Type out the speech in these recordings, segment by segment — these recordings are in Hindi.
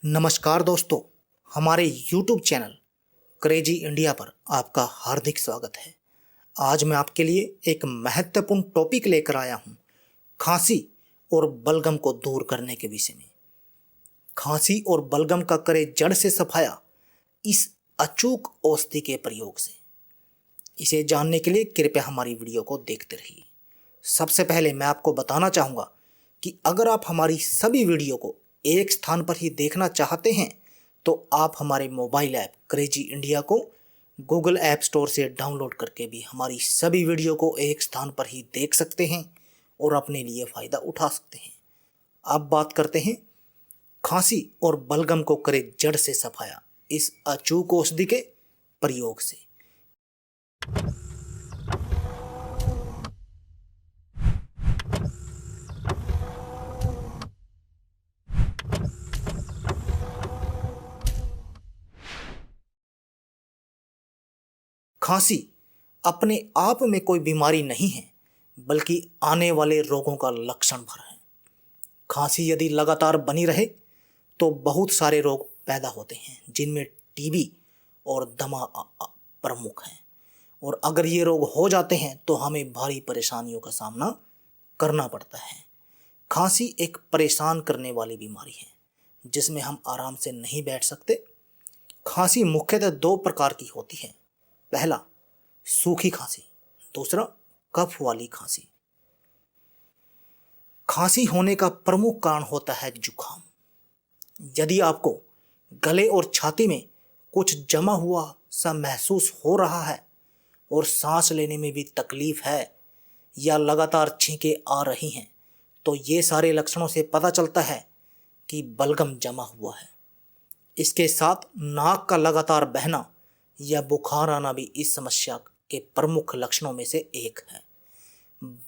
नमस्कार दोस्तों, हमारे YouTube चैनल क्रेजी इंडिया पर आपका हार्दिक स्वागत है। आज मैं आपके लिए एक महत्वपूर्ण टॉपिक लेकर आया हूँ, खांसी और बलगम को दूर करने के विषय में। खांसी और बलगम का करे जड़ से सफाया इस अचूक औषधि के प्रयोग से। इसे जानने के लिए कृपया हमारी वीडियो को देखते रहिए। सबसे पहले मैं आपको बताना चाहूँगा कि अगर आप हमारी सभी वीडियो को एक स्थान पर ही देखना चाहते हैं तो आप हमारे मोबाइल ऐप क्रेजी इंडिया को गूगल ऐप स्टोर से डाउनलोड करके भी हमारी सभी वीडियो को एक स्थान पर ही देख सकते हैं और अपने लिए फ़ायदा उठा सकते हैं। अब बात करते हैं खांसी और बलगम को करे जड़ से सफाया इस अचूक औषधि के प्रयोग से। खांसी अपने आप में कोई बीमारी नहीं है, बल्कि आने वाले रोगों का लक्षण भर है। खांसी यदि लगातार बनी रहे तो बहुत सारे रोग पैदा होते हैं, जिनमें टीबी और दमा प्रमुख हैं। और अगर ये रोग हो जाते हैं तो हमें भारी परेशानियों का सामना करना पड़ता है। खांसी एक परेशान करने वाली बीमारी है जिसमें हम आराम से नहीं बैठ सकते। खांसी मुख्यतः दो प्रकार की होती है। पहला, सूखी खांसी, दूसरा कफ वाली खांसी। खांसी होने का प्रमुख कारण होता है जुकाम। यदि आपको गले और छाती में कुछ जमा हुआ सा महसूस हो रहा है और सांस लेने में भी तकलीफ है या लगातार छींकें आ रही हैं, तो ये सारे लक्षणों से पता चलता है कि बलगम जमा हुआ है। इसके साथ नाक का लगातार बहना या बुखार आना भी इस समस्या के प्रमुख लक्षणों में से एक है।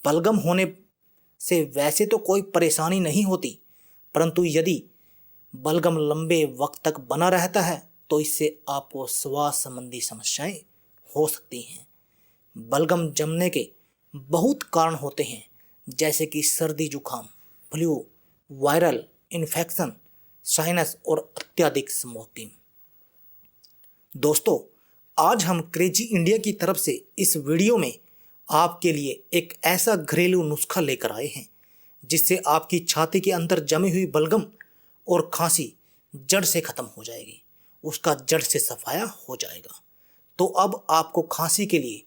बलगम होने से वैसे तो कोई परेशानी नहीं होती, परंतु यदि बलगम लंबे वक्त तक बना रहता है तो इससे आपको श्वास संबंधी समस्याएं हो सकती हैं। बलगम जमने के बहुत कारण होते हैं, जैसे कि सर्दी जुकाम, फ्लू, वायरल इन्फेक्शन, साइनस और अत्यधिक स्मोकिंग। दोस्तों, आज हम क्रेजी इंडिया की तरफ से इस वीडियो में आपके लिए एक ऐसा घरेलू नुस्खा लेकर आए हैं जिससे आपकी छाती के अंदर जमी हुई बलगम और खांसी जड़ से खत्म हो जाएगी, उसका जड़ से सफाया हो जाएगा। तो अब आपको खांसी के लिए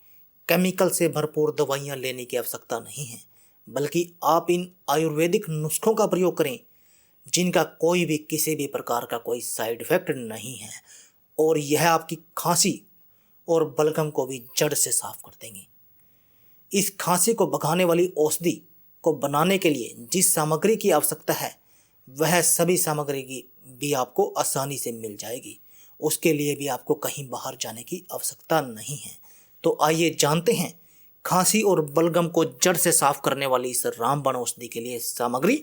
केमिकल से भरपूर दवाइयाँ लेने की आवश्यकता नहीं है, बल्कि आप इन आयुर्वेदिक नुस्खों का प्रयोग करें जिनका कोई भी किसी भी प्रकार का कोई साइड इफेक्ट नहीं है, और यह आपकी खांसी और बलगम को भी जड़ से साफ कर देंगे। इस खांसी को भगाने वाली औषधि को बनाने के लिए जिस सामग्री की आवश्यकता है वह सभी सामग्री की भी आपको आसानी से मिल जाएगी। उसके लिए भी आपको कहीं बाहर जाने की आवश्यकता नहीं है। तो आइए जानते हैं खांसी और बलगम को जड़ से साफ करने वाली इस रामबाण औषधि के लिए सामग्री।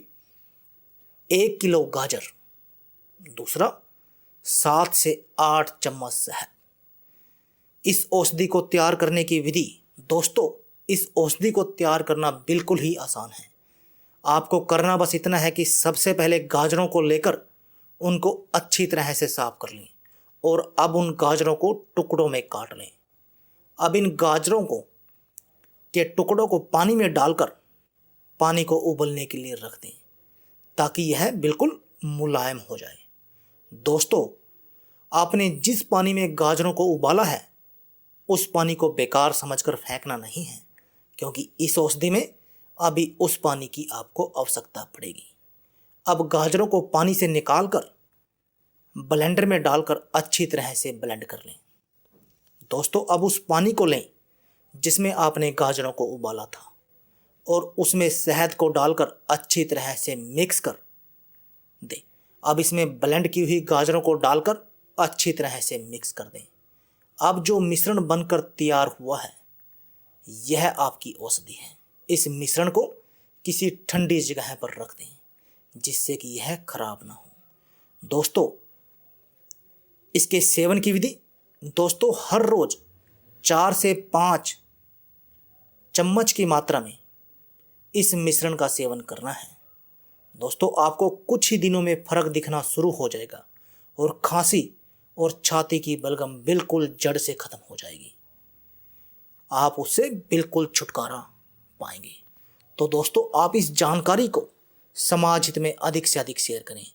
1 किलो गाजर, दूसरा 7 से 8 चम्मच शहद। इस औषधि को तैयार करने की विधि। दोस्तों, इस औषधि को तैयार करना बिल्कुल ही आसान है। आपको करना बस इतना है कि सबसे पहले गाजरों को लेकर उनको अच्छी तरह से साफ कर लें और अब उन गाजरों को टुकड़ों में काट लें। अब इन गाजरों को के टुकड़ों को पानी में डालकर पानी को उबलने के लिए रख दें ताकि यह बिल्कुल मुलायम हो जाए। दोस्तों, आपने जिस पानी में गाजरों को उबाला है उस पानी को बेकार समझकर फेंकना नहीं है, क्योंकि इस औषधि में अभी उस पानी की आपको आवश्यकता पड़ेगी। अब गाजरों को पानी से निकालकर ब्लेंडर में डालकर अच्छी तरह से ब्लेंड कर लें। दोस्तों, अब उस पानी को लें जिसमें आपने गाजरों को उबाला था और उसमें शहद को डालकर अच्छी तरह से मिक्स कर दें। अब इसमें ब्लेंड की हुई गाजरों को डालकर अच्छी तरह से मिक्स कर दें। अब जो मिश्रण बनकर तैयार हुआ है यह आपकी औषधि है। इस मिश्रण को किसी ठंडी जगह पर रख दें जिससे कि यह खराब ना हो। दोस्तों, इसके सेवन की विधि। दोस्तों, हर रोज 4 से 5 चम्मच की मात्रा में इस मिश्रण का सेवन करना है। दोस्तों, आपको कुछ ही दिनों में फर्क दिखना शुरू हो जाएगा और खांसी और छाती की बलगम बिल्कुल जड़ से खत्म हो जाएगी। आप उससे बिल्कुल छुटकारा पाएंगे। तो दोस्तों, आप इस जानकारी को समाज हित में अधिक से अधिक शेयर करें,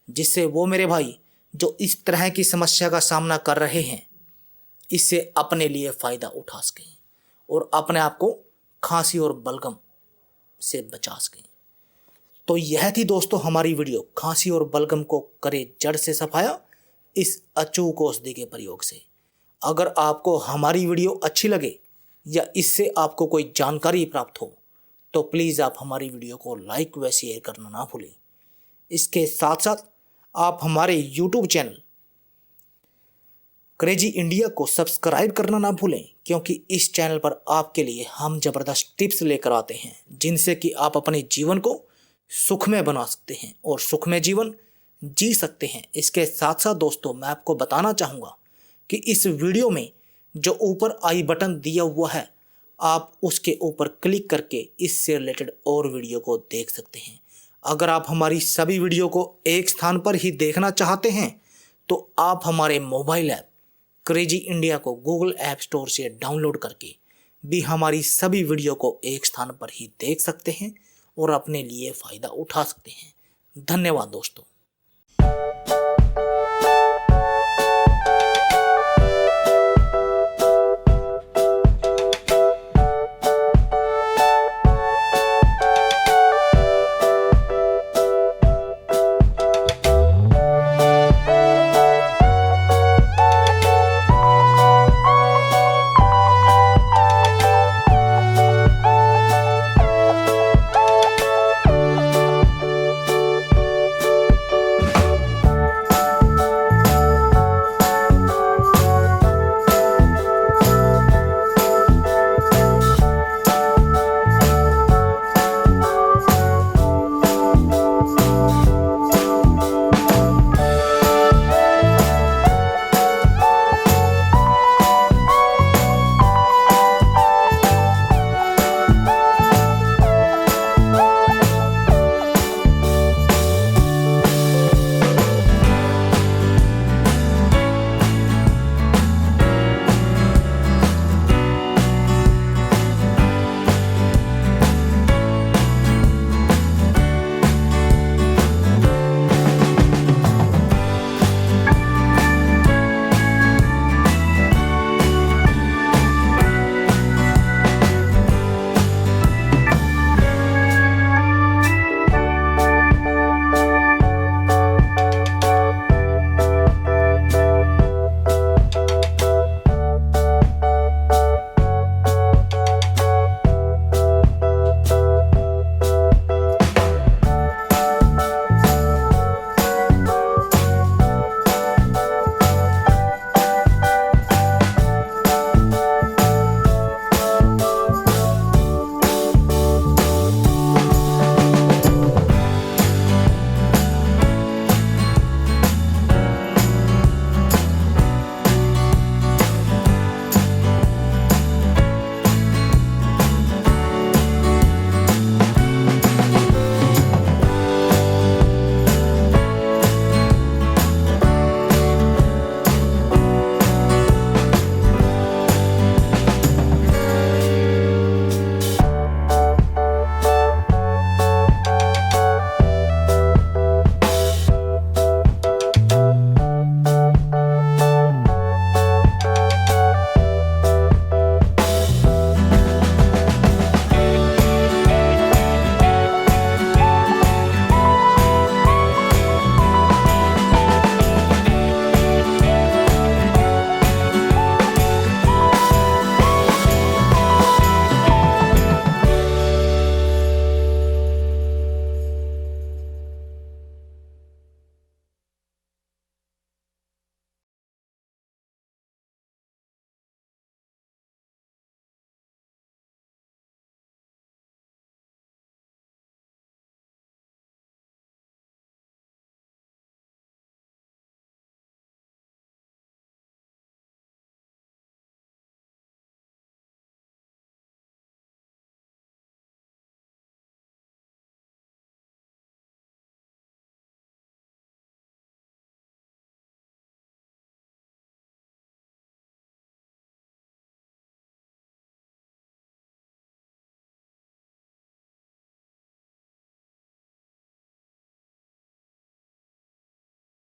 जिससे वो मेरे भाई जो इस तरह की समस्या का सामना कर रहे हैं, इससे अपने लिए फ़ायदा उठा सकें और अपने आप को खांसी और बलगम से बचा सकें। तो यह थी दोस्तों हमारी वीडियो, खांसी और बलगम को करे जड़ से सफाया इस अचूक औषधि के प्रयोग से। अगर आपको हमारी वीडियो अच्छी लगे या इससे आपको कोई जानकारी प्राप्त हो, तो प्लीज़ आप हमारी वीडियो को लाइक व शेयर करना ना भूलें। इसके साथ साथ आप हमारे YouTube चैनल क्रेजी इंडिया को सब्सक्राइब करना ना भूलें, क्योंकि इस चैनल पर आपके लिए हम ज़बरदस्त टिप्स लेकर आते हैं, जिनसे कि आप अपने जीवन को सुखमय बना सकते हैं और सुखमय जीवन जी सकते हैं। इसके साथ साथ दोस्तों, मैं आपको बताना चाहूँगा कि इस वीडियो में जो ऊपर आई बटन दिया हुआ है, आप उसके ऊपर क्लिक करके इससे रिलेटेड और वीडियो को देख सकते हैं। अगर आप हमारी सभी वीडियो को एक स्थान पर ही देखना चाहते हैं, तो आप हमारे मोबाइल ऐप क्रेजी इंडिया को गूगल ऐप स्टोर से डाउनलोड करके भी हमारी सभी वीडियो को एक स्थान पर ही देख सकते हैं और अपने लिए फ़ायदा उठा सकते हैं। धन्यवाद दोस्तों।